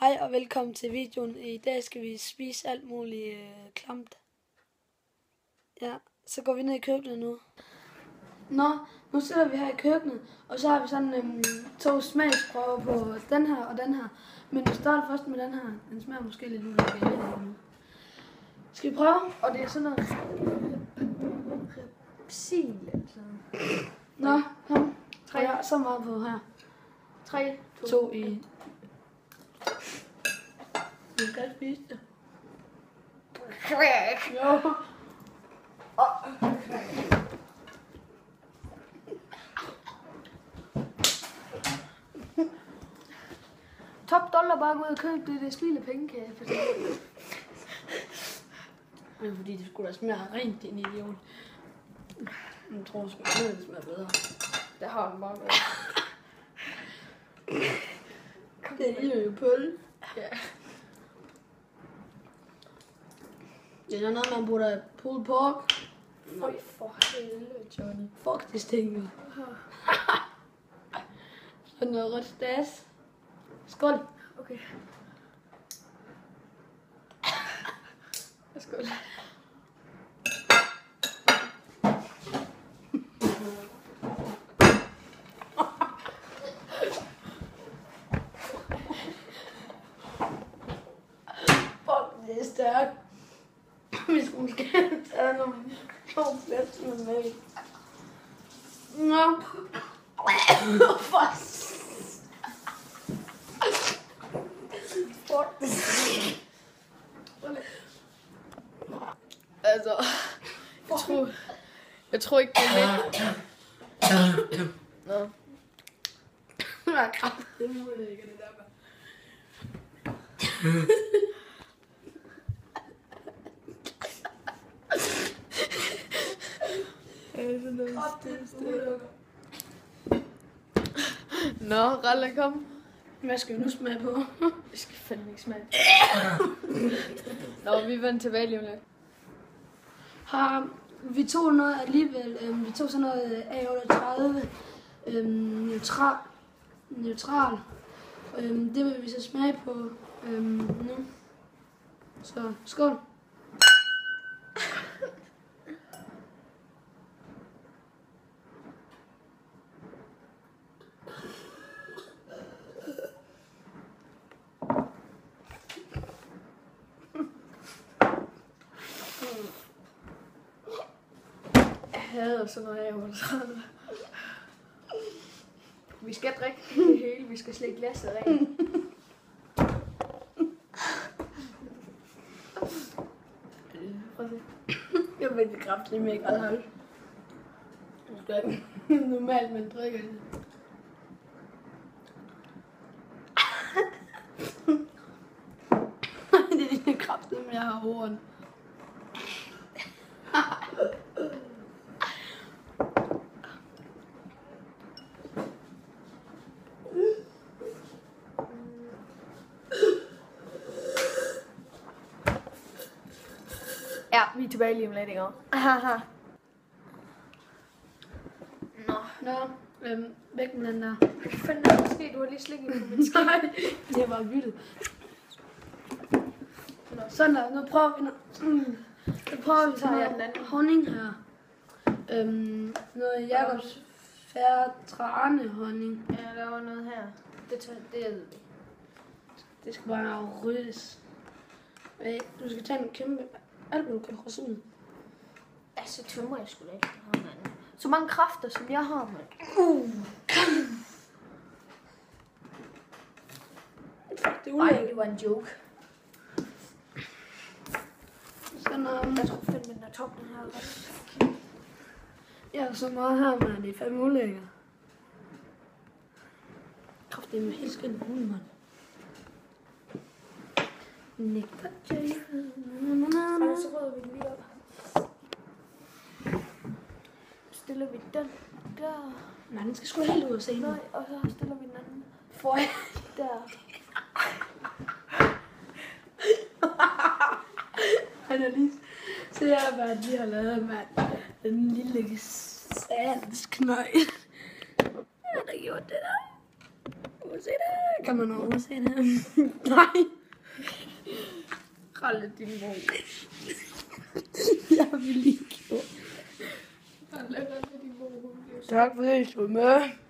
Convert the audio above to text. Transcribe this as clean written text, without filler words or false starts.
Hej og velkommen til videoen. I dag skal vi spise alt muligt klamt. Ja, så går vi ned i køkkenet nu. Nu sidder vi her i køkkenet, og så har vi sådan to smagsprøver på den her og den her. Men vi starter først med den her. Den smager måske lidt ulækkert nu. Skal vi prøve? Og det er sådan noget repsil, altså. Nå, kom. 3. Ja, så meget på her. 3, 2 i. Du skal spise det. Jo. Top dollar bare gå ud og købe det spilde penge, kan jeg fortælle. Men fordi det skulle da smage rent, din idiot. Jeg tror sgu det smager bedre. Det har den bare været. Det er jo pøl. Ja. Det er sådan noget, man putter pulled pork. Føj for helvede, Johnny. Fuck, det stinker. Sådan noget rødt stas. Skål. Okay. Skål. Fuck, det er stærkt. Vi skulle måske tage nogle flæsk med mælk. Nå. For fuck det. Altså, jeg tror ikke, det er med. Nå. Jeg er kraftedeme ulækkert, det der. Nå, Ralle, kom. Hvad skal vi nu smage på? Det skal fandme ikke smage. Nå, vi vender tilbage lige om lidt. Vi tog noget alligevel. Vi tog sådan noget A38 neutral. Det vil vi så smage på nu. Så skål. Jeg hader sådan noget her. Vi skal drikke det hele. Vi skal slikke glasset rent. Prøv at se. Jeg ved det kraftigt med ikke alkohol. Det skal normalt, man drikker det. Det er kraftigt, men jeg har horn. Ja, vi er tilbage lige om lidt, ikke? Nå, væk med den der. Hvad fanden er der sket? Du har lige slikket på min ski. Nej, det er bare vildt. Sådan der, nu prøver vi sådan noget honning her. Noget Jacobs Fertrane honning. Ja, der var noget her. Det ved vi. Det skal bare ryddes. Du skal tage en kæmpe alt, du kan ryste ud. Altså, tømmer jeg sgu da ikke. Så mange kræfter, som jeg har, mand. Det er ulækkert. Ej, det var en joke. Sådan noget. Jeg tror fandme, den er top, den her. Ja, så meget her, man. Det er fandme ulækkert. Kraft, det er med helt skønt hund, mand. Nægter Jay. Så røder vi den lige op. Stiller vi den der. Nej, den skal sgu helt ud af scenen. Nej, og så stiller vi den anden. For Der. Han er lige... Se her, hvad de har lavet, mand. Den lille sandsknøj. Han har gjort det der. Må se det. Kan man overhovedet se det? Nej. Ralle din mor. Jeg vil lige gjort. Ralle din mor. Tak fordi I så med.